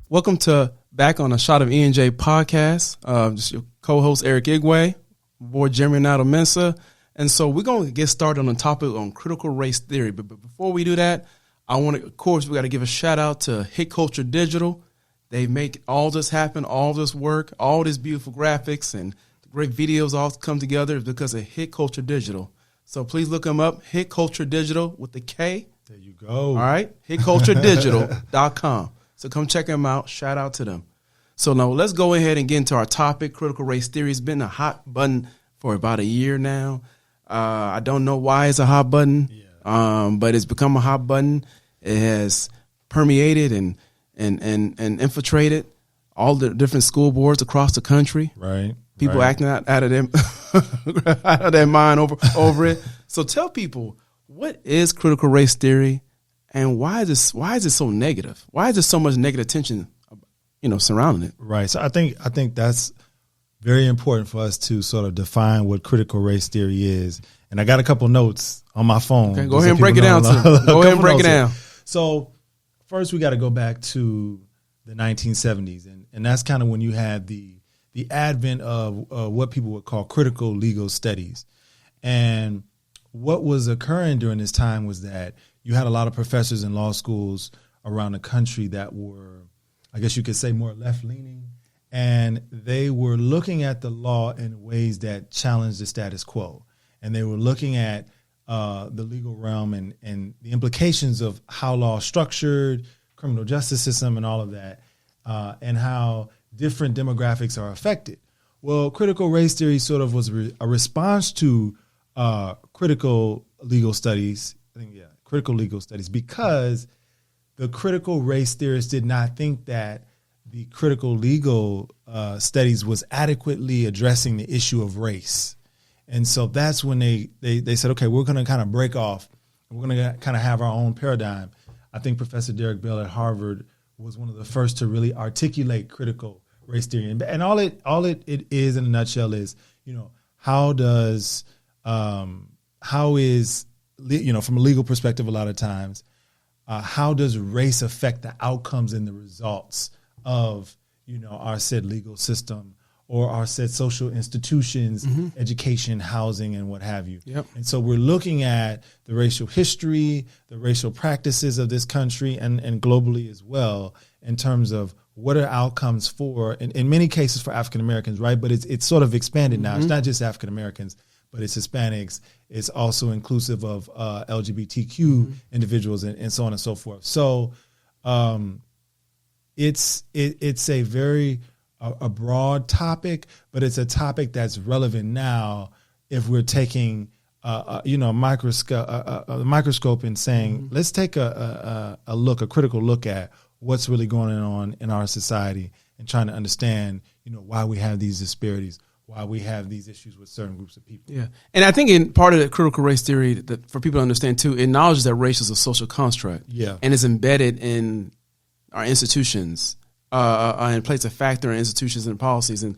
Welcome to Back on a Shot of E&J podcast. Just your co-host Eric Igwe, boy Jeremy Anato-Mensah. And so we're going to get started on the topic on critical race theory. But before we do that, of course, we got to give a shout out to Hit Culture Digital. They make all this happen, all this work, all these beautiful graphics and great videos all come together because of Hit Culture Digital. So please look them up, Hit Culture Digital with the K. There you go. All right, hitculturedigital.com. So come check them out. Shout out to them. So now let's go ahead and get into our topic. Critical race theory has been a hot button for about a year now. I don't know why it's a hot button, but it's become a hot button. It has permeated and infiltrated all the different school boards across the country. Right. People acting out of them out of their mind over it. So tell people, what is critical race theory? And why is it so negative? Why is there so much negative attention, surrounding it? Right. So I think that's very important for us to sort of define what critical race theory is. And I got a couple notes on my phone. Okay, go ahead and break it down. Go ahead and break it down. So first, we got to go back to the 1970s, and that's kind of when you had the advent of what people would call critical legal studies. And what was occurring during this time was that you had a lot of professors in law schools around the country that were, I guess you could say, more left-leaning, and they were looking at the law in ways that challenged the status quo. And they were looking at the legal realm and the implications of how law is structured, criminal justice system, and all of that, and how different demographics are affected. Well, critical race theory sort of was a response to critical legal studies. Critical legal studies, because the critical race theorists did not think that the critical legal studies was adequately addressing the issue of race. And so that's when they said, okay, we're going to kind of break off. We're going to kind of have our own paradigm. I think Professor Derek Bell at Harvard was one of the first to really articulate critical race theory. And all it is in a nutshell is, how is from a legal perspective, a lot of times, how does race affect the outcomes and the results of, our said legal system or our said social institutions, education, housing, and what have you. Yep. And so we're looking at the racial history, the racial practices of this country and globally as well, in terms of what are outcomes for, in many cases for African Americans, right? But it's sort of expanded now. It's not just African Americans, but it's Hispanics. It's also inclusive of LGBTQ individuals and so on and so forth. So it's a very a broad topic, but it's a topic that's relevant now if we're taking a microscope and saying, let's take a critical look at what's really going on in our society and trying to understand, why we have these disparities, why we have these issues with certain groups of people. Yeah. And I think in part of the critical race theory, that for people to understand too, acknowledges that race is a social construct. Yeah. And is embedded in our institutions, and plays a factor in institutions and policies. And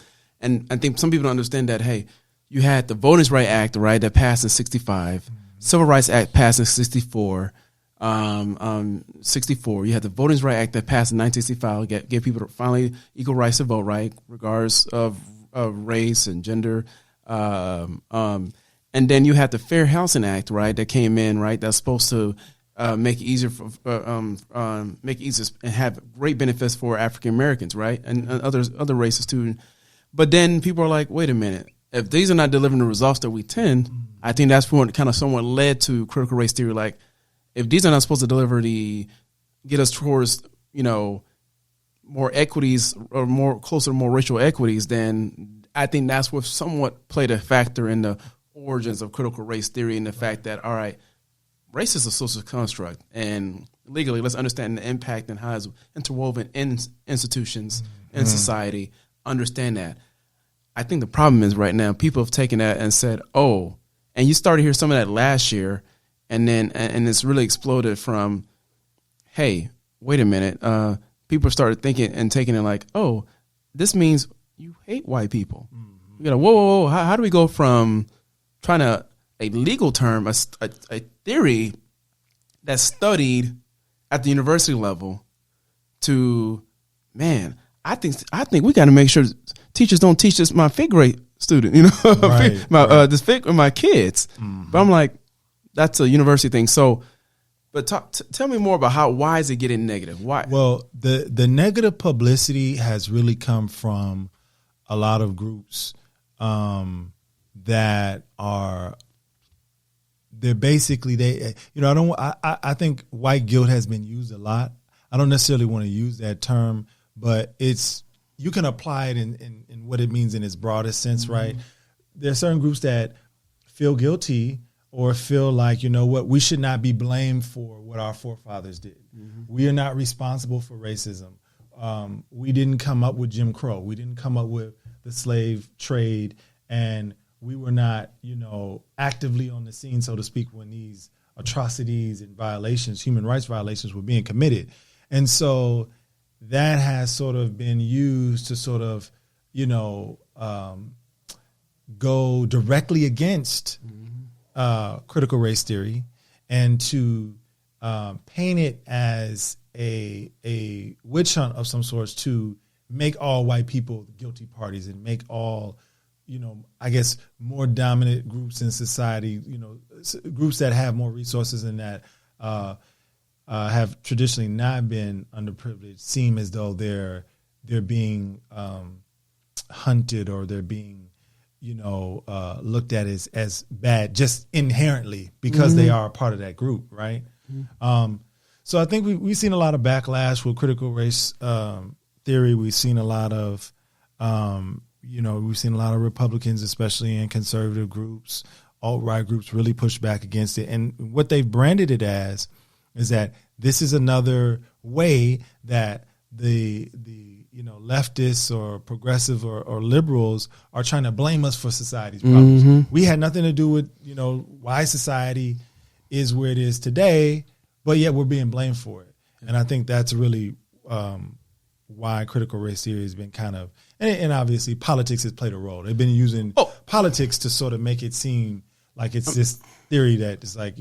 I think some people don't understand that, hey, you had the Voting Rights Act, right, that passed in 65, Civil Rights Act passed in 64, 64. You had the Voting Rights Act that passed in 1965, gave people finally equal rights to vote, right, regardless of race and gender, and then you had the Fair Housing Act, right, that came in, right, that's supposed to make it easier and have great benefits for African Americans, right, and other races too. But then people are like, wait a minute, if these are not delivering the results that we tend, I think that's what kind of somewhat led to critical race theory. Like, if these are not supposed to get us towards more equities or closer to more racial equities, then I think that's what somewhat played a factor in the origins of critical race theory and the fact that, all right, race is a social construct, and legally, let's understand the impact and how it's interwoven in institutions and society. Understand that. I think the problem is right now, people have taken that and said, oh, and you started to hear some of that last year, and then it's really exploded from, hey, wait a minute, people started thinking and taking it like, oh, this means you hate white people. You know, whoa, how do we go from trying to a legal term, a theory that's studied at the university level. To man, I think we got to make sure teachers don't teach this my fifth grade student, my kids. Mm-hmm. But I'm like, that's a university thing. So, but tell me more about why is it getting negative? Why? Well, the negative publicity has really come from a lot of groups that are. They're basically I think white guilt has been used a lot. I don't necessarily want to use that term, but you can apply it in what it means in its broadest sense, mm-hmm. right? There are certain groups that feel guilty or feel like, you know what, we should not be blamed for what our forefathers did. Mm-hmm. We are not responsible for racism. We didn't come up with Jim Crow. We didn't come up with the slave trade, and we were not, actively on the scene, so to speak, when these atrocities and violations, human rights violations, were being committed. And so that has sort of been used to sort of, go directly against critical race theory and to paint it as a witch hunt of some sorts to make all white people guilty parties and make all, I guess, more dominant groups in society, groups that have more resources and that have traditionally not been underprivileged, seem as though they're being hunted or they're being, looked at as bad just inherently because mm-hmm. they are a part of that group, right? Mm-hmm. So I think we've seen a lot of backlash with critical race theory. We've seen a lot of we've seen a lot of Republicans, especially in conservative groups, alt-right groups, really push back against it. And what they've branded it as is that this is another way that the leftists or progressive or liberals are trying to blame us for society's problems. Mm-hmm. We had nothing to do with, why society is where it is today, but yet we're being blamed for it. And I think that's really why critical race theory has been kind of, and obviously politics has played a role. They've been using politics to sort of make it seem like it's this theory that is like,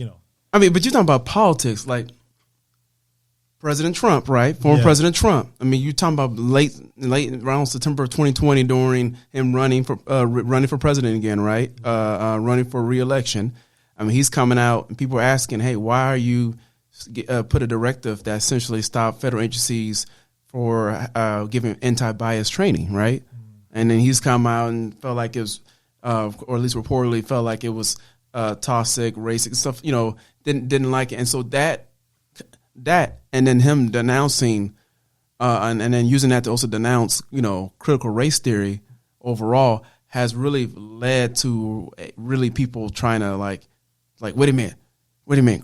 I mean, but you're talking about politics, like President Trump, right? Former President Trump. I mean, you're talking about late around September of 2020 during him running for president again, right? Running for re-election. I mean, he's coming out and people are asking, hey, why are you put a directive that essentially stopped federal agencies for giving anti-bias training, right? And then he's come out and felt like it was, or at least reportedly felt like it was toxic, racist stuff, didn't like it. And so that and then him denouncing and then using that to also denounce, critical race theory overall has really led to really people trying to like, wait a minute,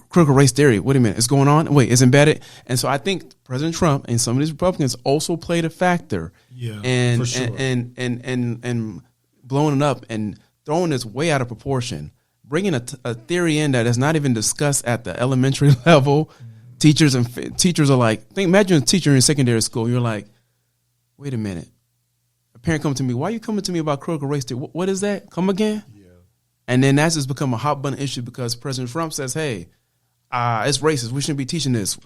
critical race theory, wait a minute, it's going on? Wait, it's embedded? And so I think President Trump and some of these Republicans also played a factor for sure. and blowing it up and throwing this way out of proportion, bringing a theory in that is not even discussed at the elementary level. Mm-hmm. Teachers are like, imagine a teacher in secondary school, you're like, wait a minute. A parent comes to me, why are you coming to me about critical race theory? What is that? Come again? Yeah. And then that's just become a hot button issue because President Trump says, hey, it's racist. We shouldn't be teaching this.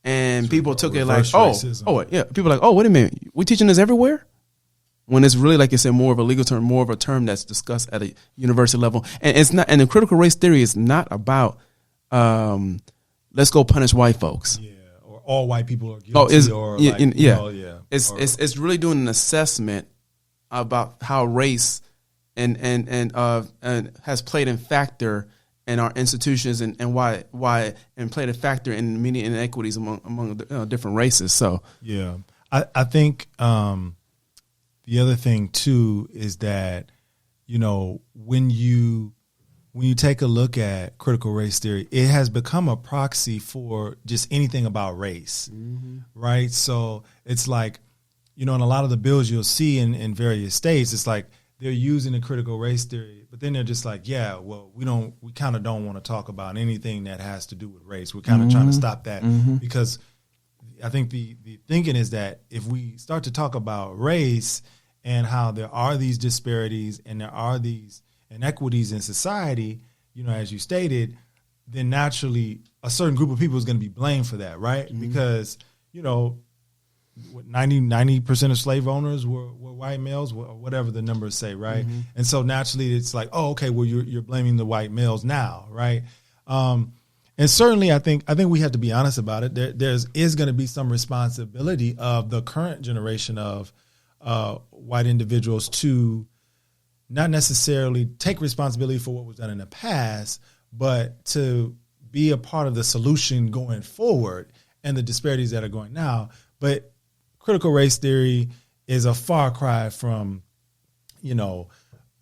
And so people took it like, people are like, wait a minute. We teaching this everywhere? When it's really, like you said, more of a legal term, more of a term that's discussed at a university level. And it's not, and the critical race theory is not about, let's go punish white folks. Yeah. Or all white people are guilty. It's really doing an assessment about how race and has played a factor in our institutions and why and played a factor in many inequities among different races. So I think the other thing too is that when you take a look at critical race theory, it has become a proxy for just anything about race, mm-hmm. right? So it's like in a lot of the bills you'll see in various states, it's like they're using the critical race theory, but then they're just like, we kind of don't want to talk about anything that has to do with race. We're kind of mm-hmm. trying to stop that mm-hmm. because I think the thinking is that if we start to talk about race and how there are these disparities and there are these inequities in society, as you stated, then naturally a certain group of people is going to be blamed for that, right? Mm-hmm. Because, 90% of slave owners were white males, or whatever the numbers say, right? Mm-hmm. And so naturally it's like, oh, okay, well, you're blaming the white males now, right? And certainly I think we have to be honest about it. There is going to be some responsibility of the current generation of white individuals to not necessarily take responsibility for what was done in the past, but to be a part of the solution going forward and the disparities that are going now. But critical race theory is a far cry from,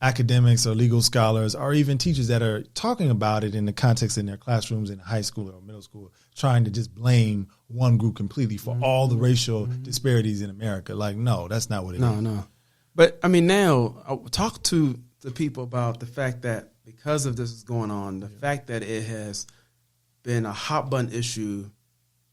academics or legal scholars or even teachers that are talking about it in the context in their classrooms in high school or middle school, trying to just blame one group completely for all the racial disparities in America. Like, no, that's not what it is. No. But I mean, now I talk to the people about the fact that because of this is going on, the fact that it has been a hot button issue,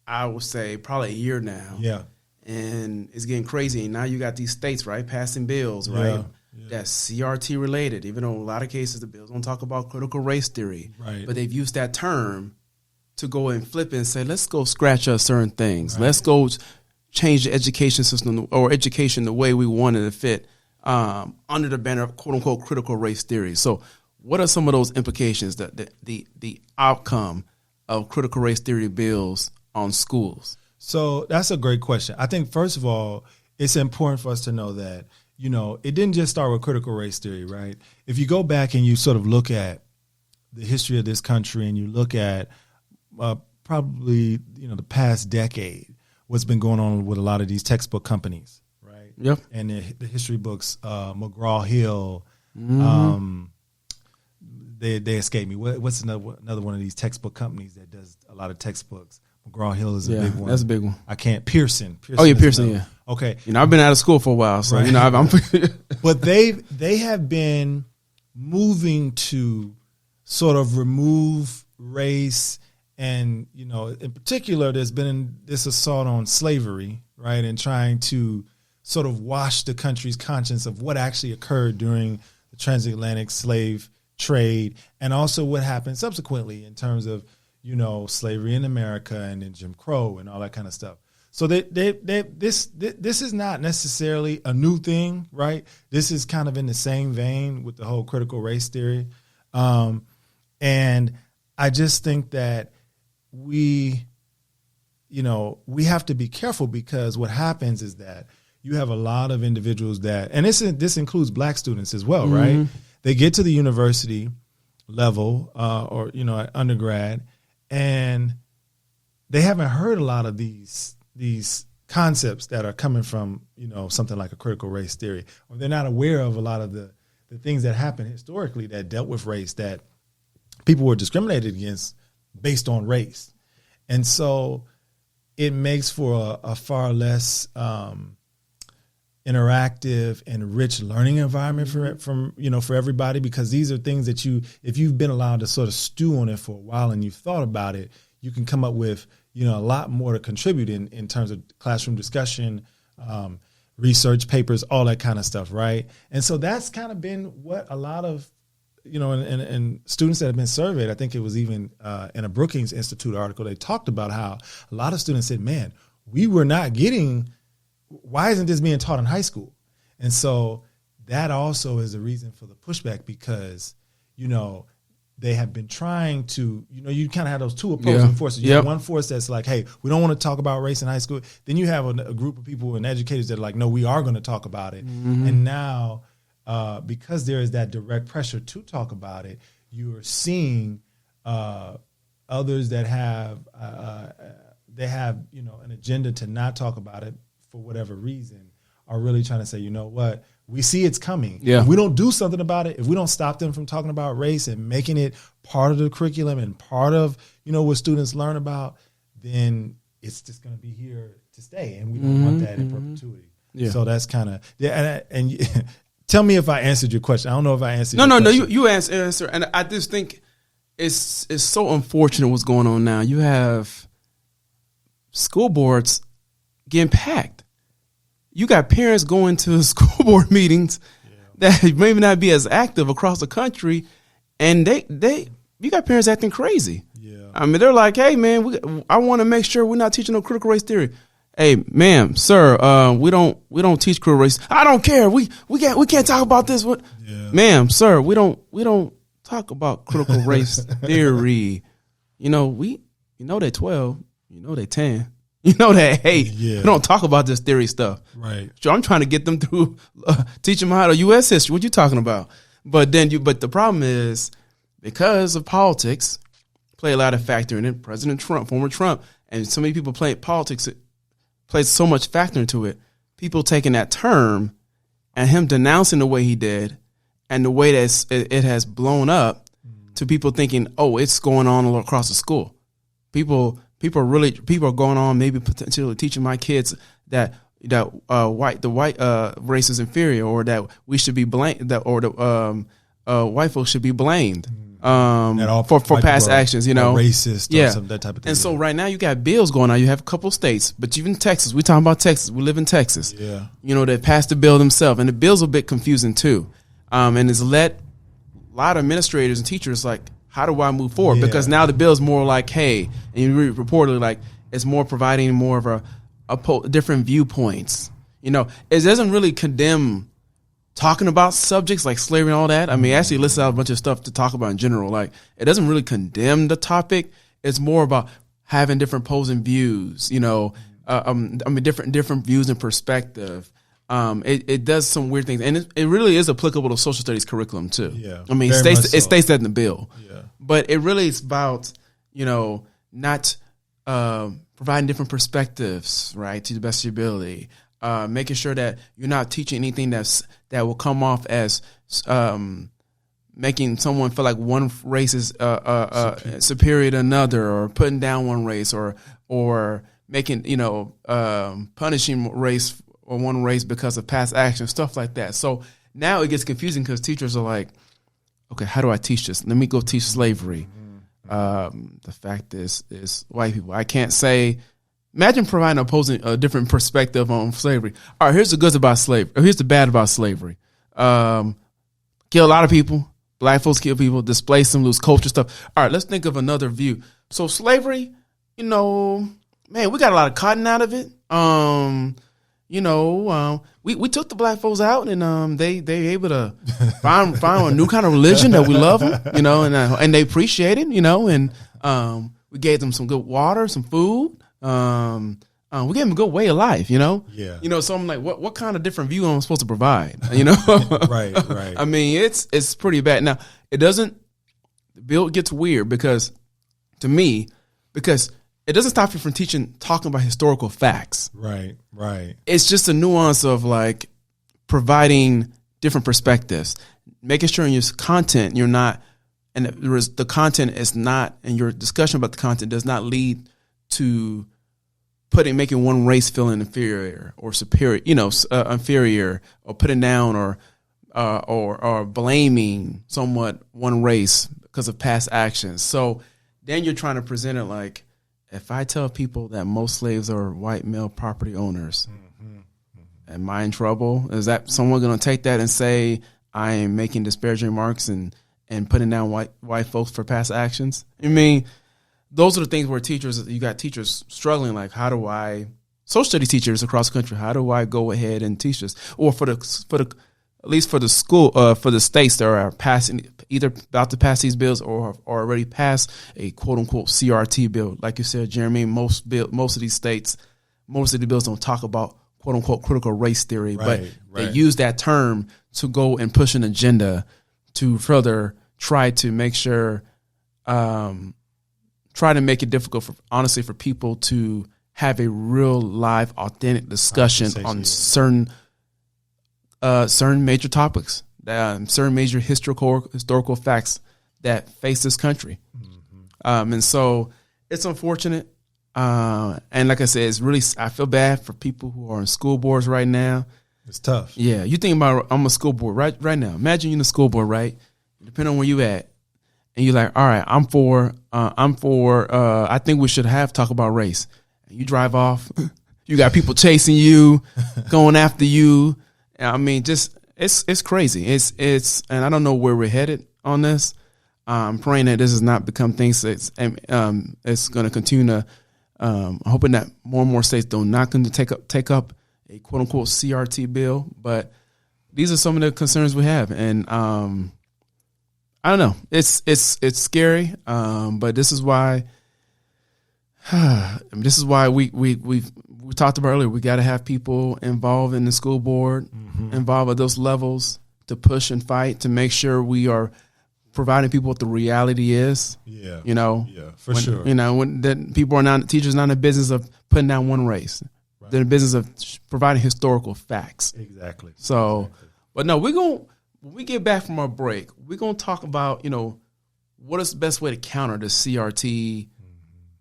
I would say probably a year now. Yeah. And it's getting crazy. And now you got these states, right, passing bills, right? Yeah. That's CRT related, even though a lot of cases the bills don't talk about critical race theory. Right. But they've used that term to go and flip it and say, let's go scratch up certain things. Right. Let's go change the education system or education the way we want it to fit under the banner of quote unquote critical race theory. So what are some of those implications, the outcome of critical race theory bills on schools? So that's a great question. I think, first of all, it's important for us to know that, it didn't just start with critical race theory, right? If you go back and you sort of look at the history of this country and you look at probably, the past decade, what's been going on with a lot of these textbook companies, right? Yep. And the history books, McGraw-Hill, they escape me. What's another one of these textbook companies that does a lot of textbooks? McGraw-Hill is a big one. That's a big one. I can't. Pearson. Oh yeah, Pearson. Yeah. Okay. I've been out of school for a while, so right. I'm. But they have been moving to sort of remove race, and in particular, there's been this assault on slavery, right, and trying to sort of wash the country's conscience of what actually occurred during the transatlantic slave trade, and also what happened subsequently in terms of slavery in America and then Jim Crow and all that kind of stuff. So this is not necessarily a new thing, right? This is kind of in the same vein with the whole critical race theory. And I just think that we have to be careful, because what happens is that you have a lot of individuals that, and this includes black students as well, right? They get to the university level or at undergrad, and they haven't heard a lot of these concepts that are coming from, something like a critical race theory, or they're not aware of a lot of the things that happened historically that dealt with race, that people were discriminated against based on race. And so it makes for a far less interactive and rich learning environment for everybody, because these are things that if you've been allowed to sort of stew on it for a while and you've thought about it, you can come up with a lot more to contribute in terms of classroom discussion, research papers, all that kind of stuff, right? And so that's kind of been what a lot of and students that have been surveyed, I think it was even in a Brookings Institute article, they talked about how a lot of students said, man, we were not getting, why isn't this being taught in high school? And so that also is a reason for the pushback, because, they have been trying to, you kind of have those two opposing forces. You have one force that's like, hey, we don't want to talk about race in high school. Then you have a group of people and educators that are like, no, we are going to talk about it. And now, because there is that direct pressure to talk about it, you are seeing others that have an agenda to not talk about it for whatever reason, are really trying to say, you know what, we see it's coming. If we don't do something about it, if we don't stop them from talking about race and making it part of the curriculum and part of what students learn about, then it's just going to be here to stay, and we don't want that in perpetuity. So that's kind of and tell me if I answered your question. I don't know if I answered. No. You answer, and I just think it's so unfortunate what's going on now. You have school boards getting packed. You got parents going to school board meetings that maybe not be as active across the country, and you got parents acting crazy. Yeah. I mean, they're like, hey man, I want to make sure we're not teaching no critical race theory. Hey, ma'am, sir, we don't teach critical race. I don't care. We can't talk about this. What, ma'am, sir, we don't talk about critical race theory. You know, they're 12. You know they're 10. You know that. Hey, we don't talk about this theory stuff. Right. So I'm trying to get them through, teach them how to U.S. history. What you talking about? But the problem is because of politics, play a lot of factor in it. President Trump, former Trump, and so many people play politics. It plays so much factor into it. People taking that term and him denouncing the way he did, and the way that it has blown up to people thinking, oh, it's going on all across the school. People are going on maybe potentially teaching my kids that the white race is inferior, or that we should be blamed, or the white folks should be blamed for past actions. You know, racist, or that type of thing. And so right now you got bills going on. You have a couple of states, but even Texas. We talking about Texas. We live in Texas. Yeah, you know, they passed the bill themselves, and the bill's a bit confusing too, and it's led a lot of administrators and teachers like, how do I move forward? Yeah. Because now the bill is more like, hey, and you read reportedly like it's more providing more of a different viewpoints. You know, it doesn't really condemn talking about subjects like slavery and all that. I mean, it actually lists out a bunch of stuff to talk about in general. Like, it doesn't really condemn the topic. It's more about having different opposing views. You know, different views and perspective. It does some weird things, and it really is applicable to social studies curriculum too. Yeah, I mean, it states that in the bill. Yeah, but it really is about, you know, not providing different perspectives, right, to the best of your ability, making sure that you're not teaching anything that will come off as making someone feel like one race is superior to another, or putting down one race, or making, you know, punishing race or one race because of past action, stuff like that. So now it gets confusing because teachers are like, okay, how do I teach this? Let me go teach slavery. The fact is white people. I can't say. Imagine providing a different perspective on slavery. All right, here's the goods about slavery. Or here's the bad about slavery. Kill a lot of people. Black folks kill people. Displace them. Lose culture stuff. All right, let's think of another view. So slavery, you know, man, we got a lot of cotton out of it. You know, we took the black folks out, and they able to find a new kind of religion that we love them, you know, and they appreciate it, you know, and we gave them some good water, some food. We gave them a good way of life, you know. Yeah. You know, so I'm like, what kind of different view am I supposed to provide? You know, right. I mean, it's pretty bad. Now, the bill gets weird because it doesn't stop you from talking about historical facts. Right. It's just a nuance of like providing different perspectives, making sure in your content you're not, and the content is not, and your discussion about the content does not lead to making one race feeling inferior or superior, you know, inferior, or putting down or blaming somewhat one race because of past actions. So then you're trying to present it like, if I tell people that most slaves are white male property owners, am I in trouble? Is that someone going to take that and say I am making disparaging remarks and putting down white folks for past actions? I mean, those are the things where you got teachers struggling. Like, how do I, social studies teachers across the country, how do I go ahead and teach this? Or for the at least for the school, for the states that are passing, either about to pass these bills or already passed a quote unquote CRT bill. Like you said, Jeremy, most of these states, most of the bills don't talk about quote unquote critical race theory, but they use that term to go and push an agenda to further try to make sure, try to make it difficult for people to have a real live, authentic discussion on certain major topics, certain major historical facts that face this country. And so it's unfortunate. And like I said, it's really, I feel bad for people who are in school boards right now. It's tough. Yeah. You think about, I'm a school board right now. Imagine you're in the school board, right? Depending on where you at. And you're like, all right, I'm for, I think we should talk about race. And you drive off. You got people chasing you, going after you. I mean, just it's crazy. It's and I don't know where we're headed on this. I'm praying that this does not become things that's it's going to continue to. Hoping that more and more states do not going to take up a quote unquote CRT bill, but these are some of the concerns we have, and I don't know. It's scary, but this is why. This is why we talked about earlier. We got to have people involved in the school board, involved at those levels to push and fight to make sure we are providing people what the reality is. Yeah, for sure. When that people are not teachers not in the business of putting down one race. Right. They're in the business of providing historical facts. Exactly. So, but no, when we get back from our break, we're gonna talk about what is the best way to counter the CRT.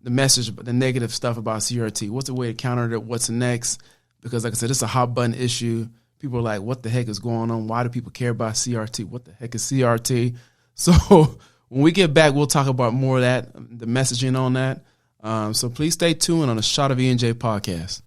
The message, the negative stuff about CRT. What's the way to counter it? What's next? Because like I said, it's a hot button issue. People are like, what the heck is going on? Why do people care about CRT? What the heck is CRT? So when we get back, we'll talk about more of that, the messaging on that. So please stay tuned on the Shot of E&J podcast.